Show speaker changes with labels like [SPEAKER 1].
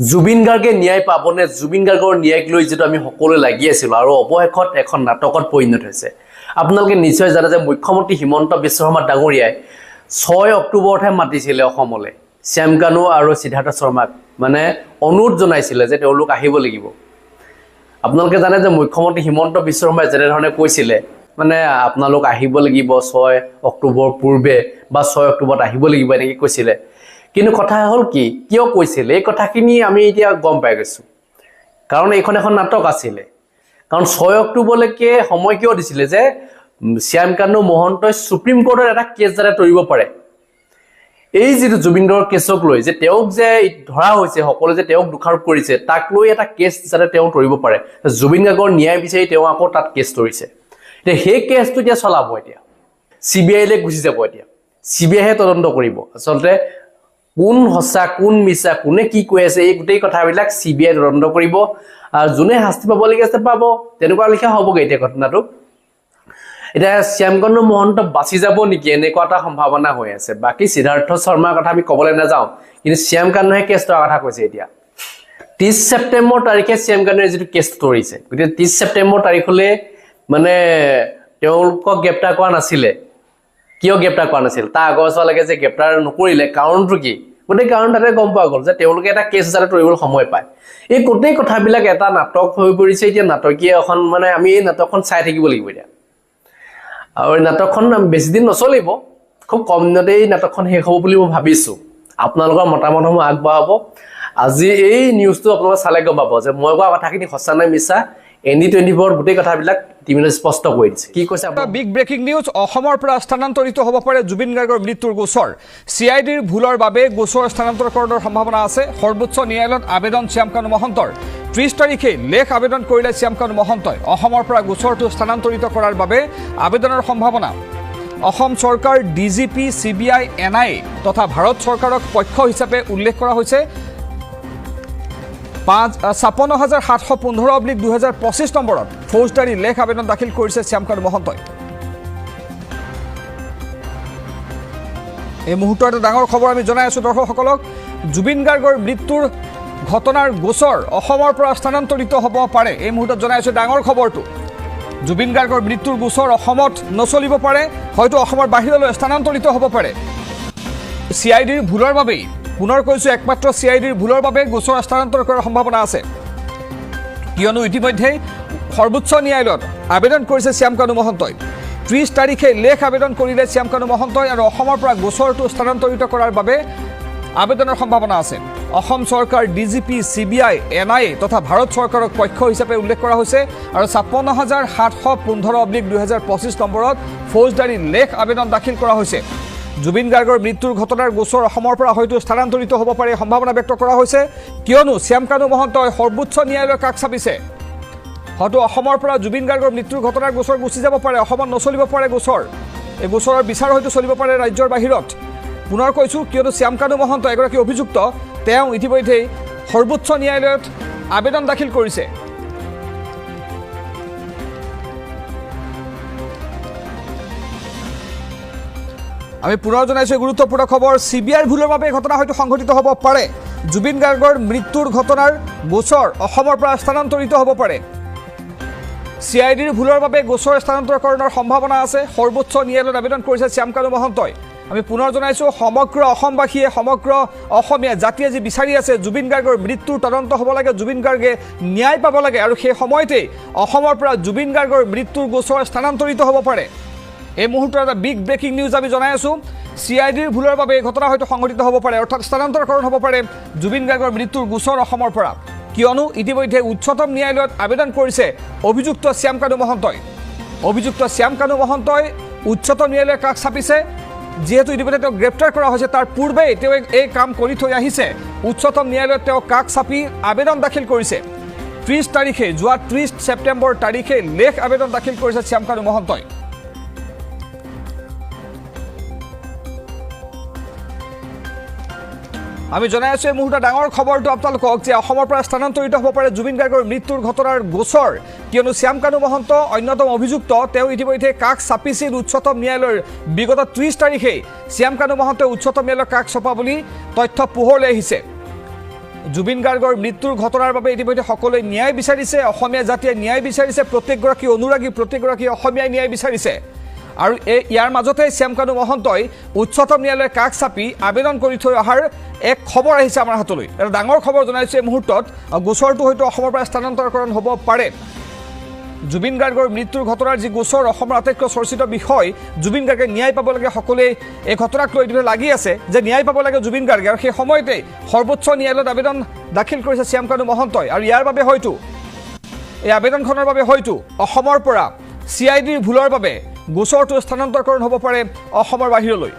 [SPEAKER 1] জুবিন গাৰ্গে ন্যায় পাবনে জুবিন গাৰ্গৰ ন্যায়ক লৈ যেটো আমি সকলো লাগি আছিল আৰু অবশেষত এখন নাটকত পৰিণত হৈছে আপোনালোকে নিশ্চয় জানে যে মুখ্যমন্ত্ৰী হিমন্ত বিশ্ব শৰ্মা ডাঙৰীয়াই 6 অক্টোবৰতহে মাতিছিলে অসমলৈ শ্যাম কানু আৰু সিদ্ধাৰ্থ শৰ্মাক মানে অনুৰোধ জনাইছিলে যে তেওঁলোক আহিব লাগিব আপোনালোকে জানে যে মুখ্যমন্ত্ৰী হিমন্ত বিশ্ব শৰ্মাই যেনে ধৰণে কৈছিলে মানে আপোনালোক আহিব লাগিব 6 অক্টোবৰ পূৰ্বে বা 6 অক্টোবৰত আহিব লাগিব এনেকৈ কৈছিলে কিন্তু কথা হল কি কিয় কৈছিল এই কথাখিনি আমি এতিয়া গম পাই গৈছো কাৰণ এইখন এখন নাটক আছিল কাৰণ 6 অক্টোবৰলৈকে সময় কিয় দিছিলে যে শ্যাম কানু মহন্তই সুপ্ৰিম কোৰ্টৰ এটা কেছ জাৰে তৰিব পাৰে এই যে জুবিন গাৰ্গৰ কেছক লৈ যে তেওঁক যে ধৰা হৈছে সকলো যে তেওঁক দুখাৰোপ কৰিছে তাক লৈ এটা কেছ জাৰে তেওঁ তৰিব পাৰে জুবিন গাৰ্গৰ ন্যায় বিচাৰি তেওঁ আকৌ তাত কেছ তৰিছে তে সেই কেছটো এতিয়া চলাব এতিয়া সিবিআই লে গুছি যাব এতিয়া সিবিআই হে তদন্ত কৰিব আসলতে কোন হসা কোন মিছা কোনে কি কৈ আছে এই গুটেই কথাবিলাক সিবিআই তদন্ত কৰিব আৰু জুনে শাস্তি পাব লাগি আছে পাব তেনেকুৱা লিখা হ'বগে এতিয়া ঘটনাটো এটা শ্যাম কানু মহন্ত বাছি যাব নেকি এনেকুৱা এটা সম্ভাৱনা হৈ আছে বাকি সিদ্ধাৰ্থ শৰ্মাৰ কথা আমি কবলৈ না যাও কিন্তু শ্যাম কানুহে কেছৰ কথা কৈছে এতিয়া 30 ছেপ্টেম্বৰ তাৰিখে শ্যাম কানুৱে যেটো কেছ তৰিছে গতিকে 30 ছেপ্টেম্বৰ তাৰিখলে মানে তেওঁলোকক গ্ৰেপ্তাৰ কৰা নাছিলে কিয় গ্ৰেপ্তাৰ কৰা নাছিল তা আগৰছলৈকে যে গ্ৰেপ্তাৰ নকৰিলে কাৰণটো কি গোটেই কাৰণ তাতে গম পোৱা গল যে তেওঁলোকে এটা কেছ জাৰে তৰিবলৈ সময় পায় এই গোটেই কথাবিলাক এটা নাটক হৈ পৰিছে এতিয়া নাটকীয় এখন মানে আমি এই নাটকখন চাই থাকিব লাগিব এতিয়া আৰু নাটকখন বেছি দিন নচলিব খুব কম দিনতে এই নাটকখন শেষ হ'ব বুলি মই ভাবিছো আপোনালোকৰ মতামতসমূহ আগবঢ়াব আজি এই নিউজটো আপোনালোকে চালে গম পাব যে মই কোৱা কথাখিনি সঁচা নে মিছা ND24 গোটেই কথাবিলাক টিমিনে স্পষ্ট কৰি দিছে কি কৈছে
[SPEAKER 2] বিগ ব্ৰেকিং নিউজ অসমৰ পৰা স্থানান্তৰিত হ'ব পাৰে জুবিন গাৰ্গৰ মৃত্যুৰ গোচৰ CIDৰ ভুলৰ বাবে গোচৰ স্থানান্তৰকৰণৰ সম্ভাৱনা আছে সৰ্বোচ্চ ন্যায়ালয়ত আবেদন শ্যাম কানু মহন্তৰ 30 তাৰিখে লেখ আবেদন কৰিলে শ্যাম কানু মহন্তই অসমৰ পৰা গোচৰটো স্থানান্তৰিত কৰাৰ বাবে আবেদনৰ সম্ভাৱনা অসম চৰকাৰ DGP CBI NIA তথা ভাৰত চৰকাৰক পক্ষ হিচাপে উল্লেখ কৰা হৈছে 55715/2025 নম্বৰত ফৌজদাৰী লেখ আবেদন দাখিল কৰিছে শ্যাম কানু মহন্তই এই মুহূৰ্তত ডাঙৰ খবৰ আমি জনাই আছো দৰ্শকসকলক জুবিন গাৰ্গৰ মৃত্যুৰ ঘটনাৰ গোচৰ অসমৰ পৰা স্থানান্তৰিত হ'ব পাৰে এই মুহূৰ্তত জনাই আছো ডাঙৰ খবৰটো জুবিন গাৰ্গৰ মৃত্যুৰ গোচৰ অসমত নচলিব পাৰে হয়তো অসমৰ বাহিৰলৈ স্থানান্তৰিত হ'ব পাৰে CIDৰ ভুলৰ বাবেই পুনৰ কৈছো একমাত্ৰ CIDৰ ভুলৰ বাবে গোচৰ স্থানান্তৰ কৰাৰ সম্ভাৱনা আছে কিয়নো ইতিমধ্যে সৰ্বোচ্চ ন্যায়ালয়ত আবেদন কৰিছে শ্যাম কানু মহন্তই 30 তাৰিখে লেখ আবেদন কৰিলে শ্যাম কানু মহন্তই আৰু অসমৰ পৰা গোচৰটো স্থানান্তৰিত কৰাৰ বাবে আবেদনৰ সম্ভাৱনা আছে অসম চৰকাৰ DGP CBI NIA তথা ভাৰত চৰকাৰক পক্ষ হিচাপে উল্লেখ কৰা হৈছে আৰু 55715/2025 নম্বৰত ফৌজদাৰী লেখ আবেদন দাখিল কৰা হৈছে জুবিন গাৰ্গৰ মৃত্যুৰ ঘটনাৰ গোচৰ অসমৰ পৰা হয়তো স্থানান্তৰিত হ'ব পাৰে সম্ভাৱনা ব্যক্ত কৰা হৈছে কিয়নো শ্যাম কানু মহন্তই সৰ্বোচ্চ ন্যায়ালয়ৰ কাষ চাপিছে হয়তো অসমৰ পৰা জুবিন গাৰ্গৰ মৃত্যুৰ ঘটনাৰ গোচৰ গুচি যাব পাৰে অসমত নচলিব পাৰে গোচৰ এই গোচৰৰ বিচাৰ হয়তো চলিব পাৰে ৰাজ্যৰ বাহিৰত পুনৰ কৈছো কিয়নো শ্যাম কানু মহন্ত এগৰাকী অভিযুক্ত তেওঁ ইতিমধ্যে সৰ্বোচ্চ ন্যায়ালয়ত আবেদন দাখিল কৰিছে আমি পুনৰ জনাইছো গুৰুত্বপূৰ্ণ খবৰ CBIৰ ভুলৰ বাবে ঘটনা হয়তো সংঘটিত হ'ব পাৰে জুবিন গাৰ্গৰ মৃত্যুৰ ঘটনাৰ গোচৰ অসমৰ পৰা স্থানান্তৰিত হ'ব পাৰে CIDৰ ভুলৰ বাবে গোচৰ স্থানান্তৰকৰণৰ সম্ভাৱনা আছে সৰ্বোচ্চ ন্যায়ালয়ত আবেদন কৰিছে শ্যাম কানু মহন্তই আমি পুনৰ জনাইছো সমগ্ৰ অসমবাসীয়ে সমগ্ৰ অসমীয়া জাতিয়ে যি বিচাৰি আছে জুবিন গাৰ্গৰ মৃত্যুৰ তদন্ত হ'ব লাগে জুবিন গাৰ্গে ন্যায় পাব লাগে আৰু সেই সময়তে অসমৰ পৰা জুবিন গাৰ্গৰ মৃত্যুৰ গোচৰ স্থানান্তৰিত হ'ব পাৰে এই মুহূৰ্তত এটা বিগ ব্ৰেকিং নিউজ আমি জনাই আছো CIDৰ ভুলৰ বাবে ঘটনা হয়তো সংঘটিত হ'ব পাৰে অৰ্থাৎ স্থানান্তৰকৰণ হ'ব পাৰে জুবিন গাৰ্গৰ মৃত্যুৰ গোচৰ অসমৰ পৰা কিয়নো ইতিমধ্যে উচ্চতম ন্যায়ালয়ত আবেদন কৰিছে অভিযুক্ত শ্যাম কানু মহন্তই উচ্চতম ন্যায়ালয়ৰ কাষ চাপিছে যেহেতু ইতিমধ্যে তেওঁ গ্ৰেপ্তাৰ কৰা হৈছে তাৰ পূৰ্বে তেওঁ এই কাম কৰি থৈ আহিছে উচ্চতম ন্যায়ালয়ত তেওঁ কাষ চাপি আবেদন দাখিল কৰিছে 30 তাৰিখে যোৱা 30 ছেপ্টেম্বৰ তাৰিখে লেখ আবেদন দাখিল কৰিছে শ্যাম কানু মহন্তই আমি জনাই আছো এই মুহূৰ্তত ডাঙৰ খবৰটো আপোনালোকক যে অসমৰ পৰা স্থানান্তৰিত হ'ব পাৰে জুবিন গাৰ্গৰ মৃত্যুৰ ঘটনাৰ গোচৰ কিয়নো শ্যাম কানু মহন্ত অন্যতম অভিযুক্ত তেওঁ ইতিমধ্যে কাষ চাপিছিল উচ্চতম ন্যায়ালয়ৰ বিগত 30 তাৰিখে শ্যাম কানু মহন্ত উচ্চতম ন্যায়ালয়ৰ কাষ চপা বুলি তথ্য পোহৰলৈ আহিছে জুবিন গাৰ্গৰ মৃত্যুৰ ঘটনাৰ বাবে ইতিমধ্যে সকলোৱে ন্যায় বিচাৰিছে অসমীয়া জাতিয়ে ন্যায় বিচাৰিছে প্ৰত্যেকগৰাকী অনুৰাগী প্ৰত্যেকগৰাকী অসমীয়াই ন্যায় বিচাৰিছে আৰু ইয়াৰ মাজতে শ্যামকানু মহন্তই উচ্চতম ন্যায়ালয়ে কাষ চাপি আবেদন কৰি থৈ অহাৰ এক খবৰ আহিছে আমাৰ হাতলৈ এটা ডাঙৰ খবৰ জনাইছে এই মুহূৰ্তত গোচৰটো হয়তো অসমৰ পৰা স্থানান্তৰকৰণ হ'ব পাৰে জুবিন গাৰ্গৰ মৃত্যুৰ ঘটনাৰ যি গোচৰ অসমৰ আটাইতকৈ চৰ্চিত বিষয় জুবিন গাৰ্গে ন্যায় পাব লাগে সকলোৱে এই ঘটনাক লৈ লাগি আছে যে ন্যায় পাব লাগে জুবিন গাৰ্গে আৰু সেই সময়তে সৰ্বোচ্চ ন্যায়ালয়ত আবেদন দাখিল কৰিছে শ্যামকানু মহন্তই আৰু ইয়াৰ বাবে হয়তো এই আবেদনখনৰ বাবে হয়তো অসমৰ পৰা CIDৰ ভুলৰ বাবে গোচৰটো স্থানান্তৰকৰণ হ'ব পাৰে অসমৰ বাহিৰলৈ